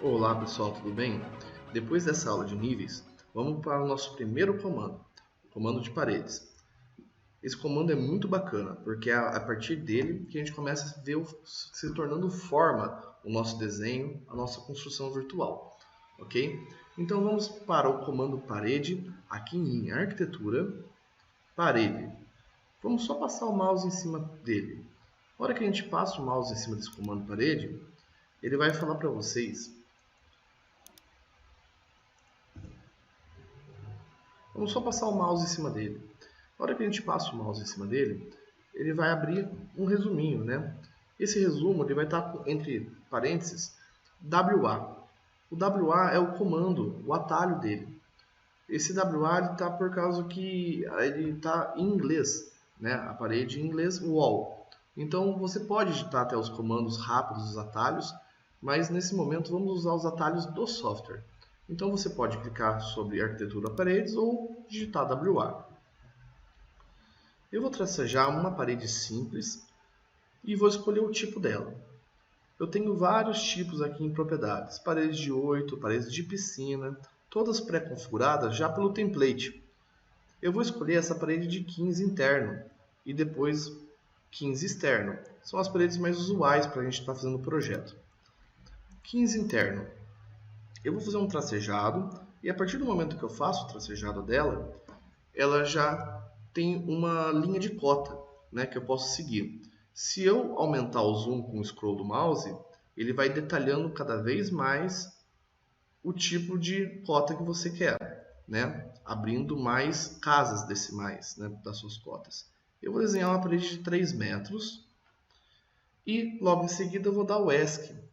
Olá pessoal, tudo bem? Depois dessa aula de níveis, vamos para o nosso primeiro comando, o comando de paredes. Esse comando é muito bacana, porque é a partir dele que a gente começa a ver se tornando forma o nosso desenho, a nossa construção virtual, ok? Então vamos para o comando parede, aqui em arquitetura, parede. Vamos só passar o mouse em cima dele. Na hora que a gente passa o mouse em cima desse comando parede, ele vai falar para vocês. Vamos só passar o mouse em cima dele. Na hora que a gente passa o mouse em cima dele, ele vai abrir um resuminho, né? Esse resumo ele vai estar entre parênteses WA. O WA é o comando, o atalho dele. Esse WA está por causa que ele está em inglês, né? A parede em inglês, wall. Então você pode digitar até os comandos rápidos, os atalhos, mas nesse momento vamos usar os atalhos do software. Então você pode clicar sobre arquitetura paredes ou digitar WA. Eu vou tracejar uma parede simples e vou escolher o tipo dela. Eu tenho vários tipos aqui em propriedades, paredes de 8, paredes de piscina, todas pré-configuradas já pelo template. Eu vou escolher essa parede de 15 interno e depois 15 externo. São as paredes mais usuais para a gente estar fazendo o projeto. 15 interno. Eu vou fazer um tracejado e a partir do momento que eu faço o tracejado dela, ela já tem uma linha de cota, né, que eu posso seguir. Se eu aumentar o zoom com o scroll do mouse, ele vai detalhando cada vez mais o tipo de cota que você quer, né, abrindo mais casas decimais, né, das suas cotas. Eu vou desenhar uma parede de 3 metros e logo em seguida eu vou dar o ESC.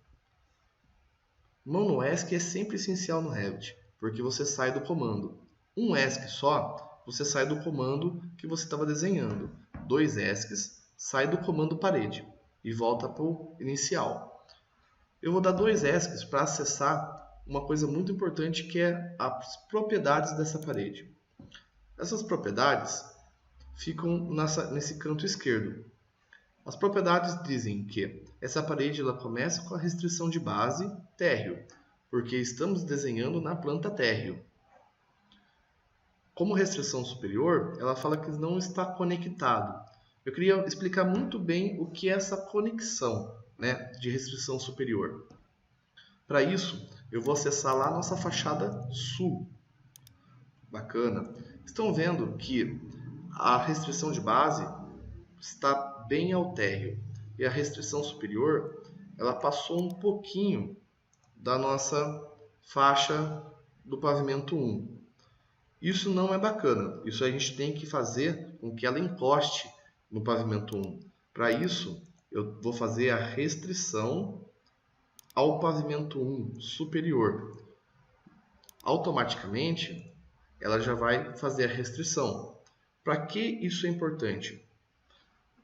Mão no ESC é sempre essencial no Revit, porque você sai do comando. Um ESC só, você sai do comando que você estava desenhando. 2 ESCs, sai do comando parede e volta para o inicial. Eu vou dar 2 ESCs para acessar uma coisa muito importante que é as propriedades dessa parede. Essas propriedades ficam nesse canto esquerdo. As propriedades dizem que essa parede ela começa com a restrição de base térreo, porque estamos desenhando na planta térreo. Como restrição superior, ela fala que não está conectado. Eu queria explicar muito bem o que é essa conexão, né, de restrição superior. Para isso, eu vou acessar lá a nossa fachada sul. Bacana. Estão vendo que a restrição de base está bem ao térreo e a restrição superior ela passou um pouquinho da nossa faixa do pavimento 1. Isso não é bacana, isso a gente tem que fazer com que ela encoste no pavimento 1. Para isso, eu vou fazer a restrição ao pavimento 1 superior. Automaticamente, ela já vai fazer a restrição. Para que isso é importante?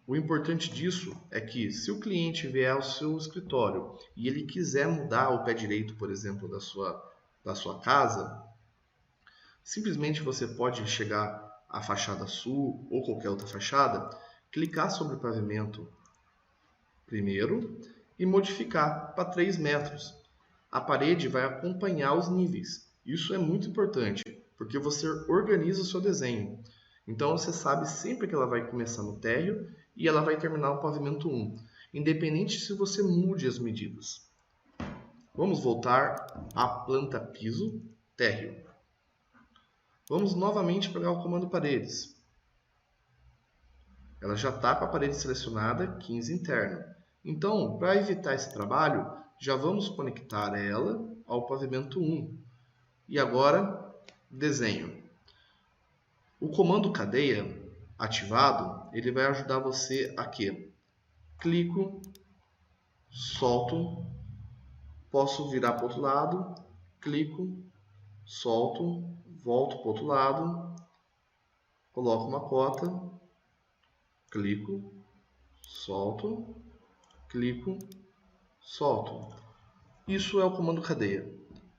O importante disso é que se o cliente vier ao seu escritório e ele quiser mudar o pé direito, por exemplo, da sua casa, simplesmente você pode chegar à fachada sul ou qualquer outra fachada, clicar sobre o pavimento primeiro e modificar para 3 metros. A parede vai acompanhar os níveis. Isso é muito importante, porque você organiza o seu desenho. Então você sabe sempre que ela vai começar no térreo e ela vai terminar no pavimento 1, independente se você mude as medidas. Vamos voltar à planta piso, térreo. Vamos novamente pegar o comando paredes. Ela já está com a parede selecionada, 15 interno. Então, para evitar esse trabalho, já vamos conectar ela ao pavimento 1. E agora, desenho. O comando cadeia ativado, ele vai ajudar você aqui. Clico, solto, posso virar para o outro lado, clico, solto, volto para o outro lado, coloco uma cota, clico, solto, clico, solto. Isso é o comando cadeia.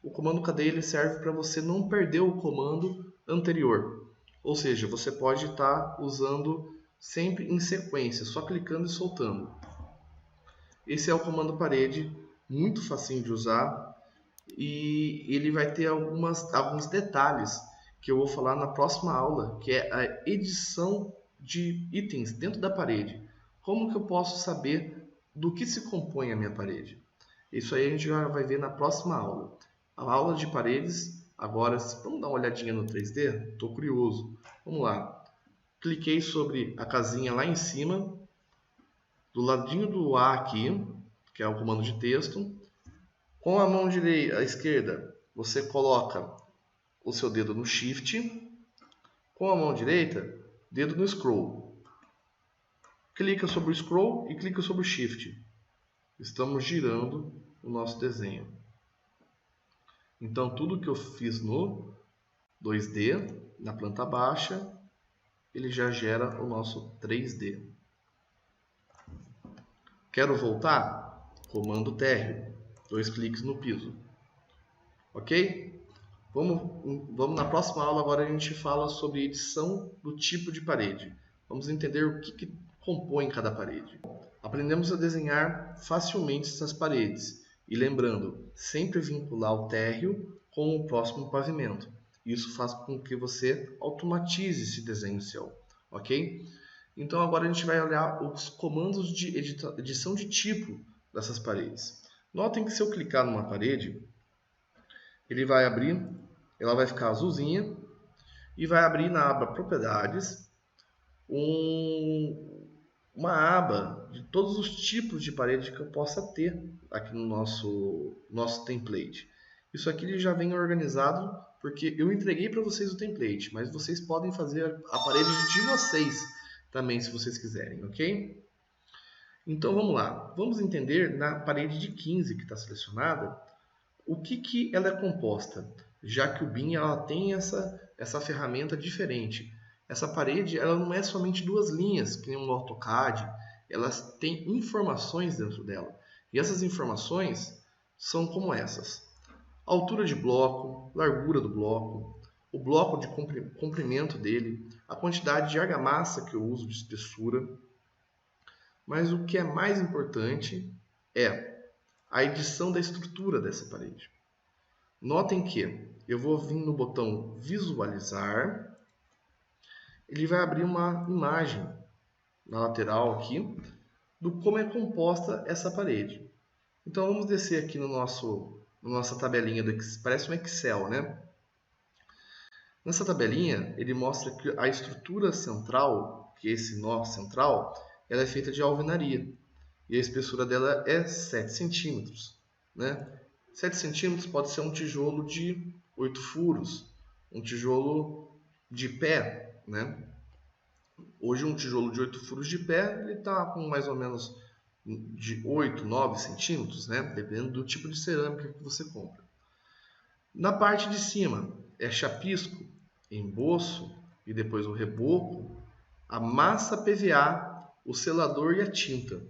O comando cadeia ele serve para você não perder o comando anterior. Ou seja, você pode estar usando sempre em sequência, só clicando e soltando. Esse é o comando parede, muito facinho de usar. e ele vai ter alguns detalhes que eu vou falar na próxima aula, que é a edição de itens dentro da parede. Como que eu posso saber do que se compõe a minha parede? Isso aí a gente já vai ver na próxima aula. A aula de paredes, agora vamos dar uma olhadinha no 3D? Estou curioso. Vamos lá. Cliquei sobre a casinha lá em cima, do ladinho do A aqui, que é o comando de texto. Com a mão direita, à esquerda, você coloca o seu dedo no Shift. Com a mão direita, dedo no Scroll. Clica sobre o Scroll e clica sobre o Shift. Estamos girando o nosso desenho. Então, tudo que eu fiz no 2D, na planta baixa, ele já gera o nosso 3D. Quero voltar? Comando térreo. 2 cliques no piso. Ok? Vamos na próxima aula. Agora a gente fala sobre edição do tipo de parede. Vamos entender o que compõe cada parede. Aprendemos a desenhar facilmente essas paredes. E lembrando, sempre vincular o térreo com o próximo pavimento. Isso faz com que você automatize esse desenho seu. Ok? Então agora a gente vai olhar os comandos de edição de tipo dessas paredes. Notem que se eu clicar numa parede, ele vai abrir, ela vai ficar azulzinha e vai abrir na aba Propriedades uma aba de todos os tipos de parede que eu possa ter aqui no nosso template. Isso aqui ele já vem organizado porque eu entreguei para vocês o template, mas vocês podem fazer a parede de vocês também se vocês quiserem, ok? Então vamos lá, vamos entender na parede de 15 que está selecionada o que ela é composta, já que o BIM ela tem essa ferramenta diferente. Essa parede ela não é somente 2 linhas, que nem um AutoCAD, elas têm informações dentro dela. E essas informações são como essas: altura de bloco, largura do bloco, o bloco de comprimento dele, a quantidade de argamassa que eu uso de espessura. Mas o que é mais importante é a edição da estrutura dessa parede. Notem que eu vou vir no botão visualizar, ele vai abrir uma imagem na lateral aqui do como é composta essa parede. Então vamos descer aqui na nossa tabelinha do Excel, parece um Excel, né? Nessa tabelinha ele mostra que a estrutura central, que é esse nó central, ela é feita de alvenaria e a espessura dela é 7 centímetros, né? 7 centímetros pode ser um tijolo de 8 furos, um tijolo de pé, né? Hoje um tijolo de 8 furos de pé, ele está com mais ou menos de 8, 9 centímetros, né? Dependendo do tipo de cerâmica que você compra. Na parte de cima é chapisco, emboço e depois o reboco, a massa PVA, o selador e a tinta.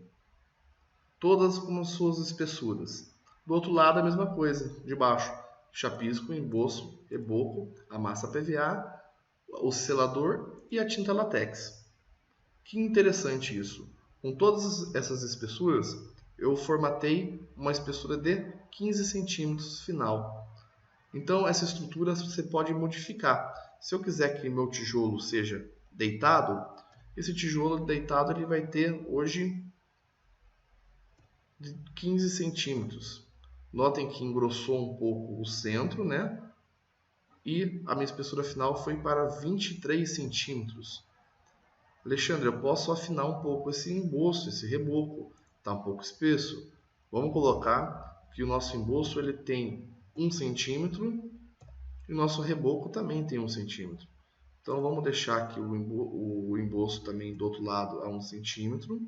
Todas com suas espessuras. Do outro lado a mesma coisa, de baixo, chapisco, emboço, reboco, a massa PVA, o selador e a tinta látex. Que interessante isso. Com todas essas espessuras, eu formatei uma espessura de 15 centímetros final. Então essa estrutura você pode modificar. Se eu quiser que meu tijolo seja deitado, esse tijolo deitado ele vai ter hoje de 15 centímetros. Notem que engrossou um pouco o centro, né? E a minha espessura final foi para 23 centímetros. Alexandre, eu posso afinar um pouco esse emboço, esse reboco. Está um pouco espesso. Vamos colocar que o nosso emboço ele tem 1 centímetro e o nosso reboco também tem 1 centímetro. Então vamos deixar aqui o emboço também do outro lado a 1 centímetro.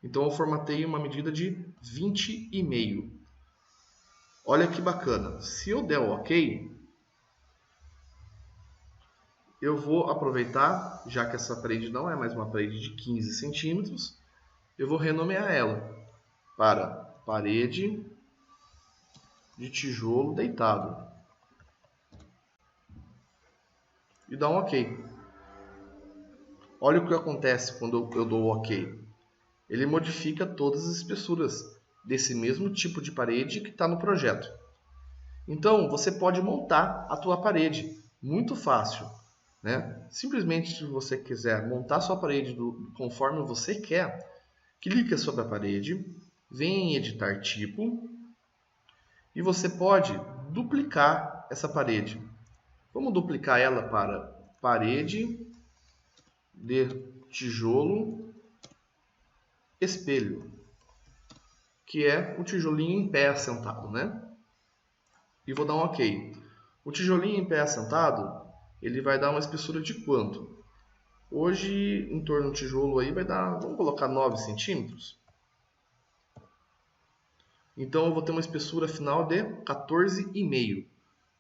Então eu formatei uma medida de 20,5. Olha que bacana. Se eu der o OK, eu vou aproveitar, já que essa parede não é mais uma parede de 15 centímetros, eu vou renomear ela para parede de tijolo deitado. E dar um OK. Olha o que acontece quando eu dou o OK. Ele modifica todas as espessuras desse mesmo tipo de parede que está no projeto. Então, você pode montar a tua parede, muito fácil, né? Simplesmente, se você quiser montar sua parede conforme você quer, clica sobre a parede, vem em editar tipo, e você pode duplicar essa parede. Vamos duplicar ela para parede de tijolo espelho, que é o tijolinho em pé assentado, né? E vou dar um OK. O tijolinho em pé assentado, ele vai dar uma espessura de quanto? Hoje, em torno do tijolo aí, vai dar, vamos colocar 9 centímetros. Então, eu vou ter uma espessura final de 14,5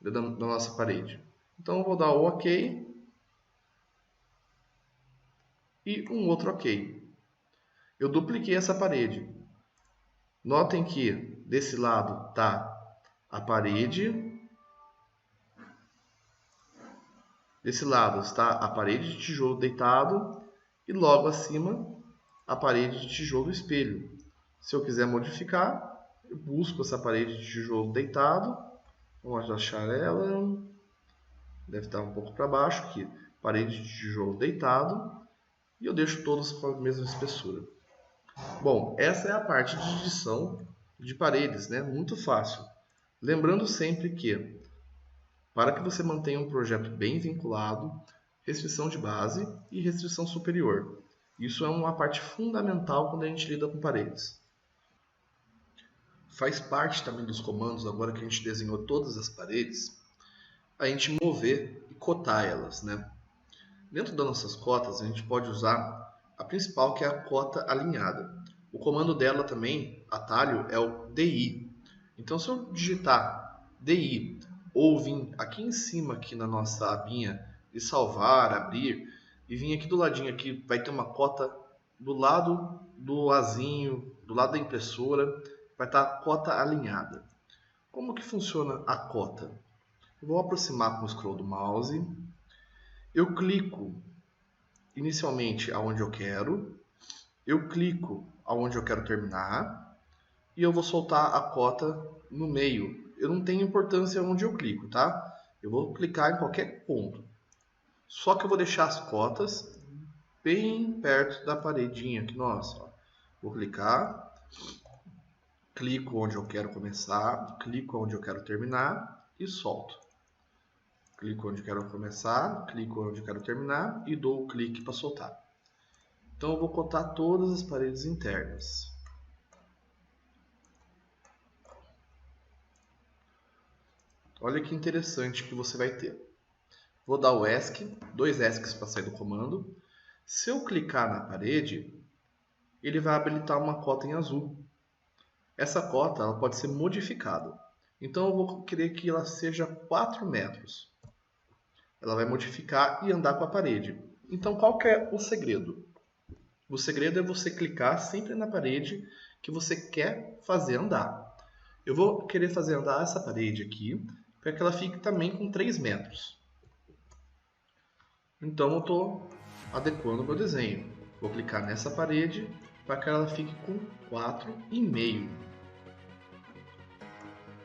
da nossa parede. Então, eu vou dar o OK e um outro OK. Eu dupliquei essa parede. Notem que desse lado está a parede. Desse lado está a parede de tijolo deitado e logo acima a parede de tijolo espelho. Se eu quiser modificar, eu busco essa parede de tijolo deitado. Vamos achar ela. Deve estar um pouco para baixo aqui. Parede de tijolo deitado. E eu deixo todas com a mesma espessura. Bom, essa é a parte de edição de paredes, né? Muito fácil. Lembrando sempre que, para que você mantenha um projeto bem vinculado, restrição de base e restrição superior. Isso é uma parte fundamental quando a gente lida com paredes. Faz parte também dos comandos, agora que a gente desenhou todas as paredes, a gente mover e cotar elas, né? Dentro das nossas cotas, a gente pode usar a principal, que é a cota alinhada. O comando dela também, atalho, é o DI. Então, se eu digitar DI ou vir aqui em cima, aqui na nossa abinha de salvar, abrir, e vir aqui do ladinho, aqui vai ter uma cota do lado do azinho, do lado da impressora, vai estar a cota alinhada. Como que funciona a cota? Eu vou aproximar com o scroll do mouse. Eu clico inicialmente aonde eu quero. Eu clico aonde eu quero terminar. E eu vou soltar a cota no meio. Eu não tenho importância onde eu clico, tá? Eu vou clicar em qualquer ponto. Só que eu vou deixar as cotas bem perto da paredinha aqui, nossa. Ó. Vou clicar. Clico onde eu quero começar. Clico onde eu quero terminar. E solto. Clico onde eu quero começar. Clico onde eu quero terminar. E dou o clique para soltar. Então eu vou cotar todas as paredes internas. Olha que interessante que você vai ter. Vou dar o ESC, 2 ESCs para sair do comando. Se eu clicar na parede, ele vai habilitar uma cota em azul. Essa cota ela pode ser modificada. Então eu vou querer que ela seja 4 metros. Ela vai modificar e andar com a parede. Então qual que é o segredo? O segredo é você clicar sempre na parede que você quer fazer andar. Eu vou querer fazer andar essa parede aqui, para que ela fique também com 3 metros. Então eu estou adequando o meu desenho. Vou clicar nessa parede para que ela fique com 4,5.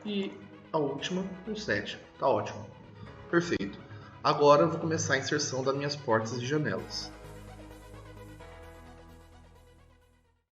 E a última com 7. Tá ótimo. Perfeito. Agora eu vou começar a inserção das minhas portas e janelas.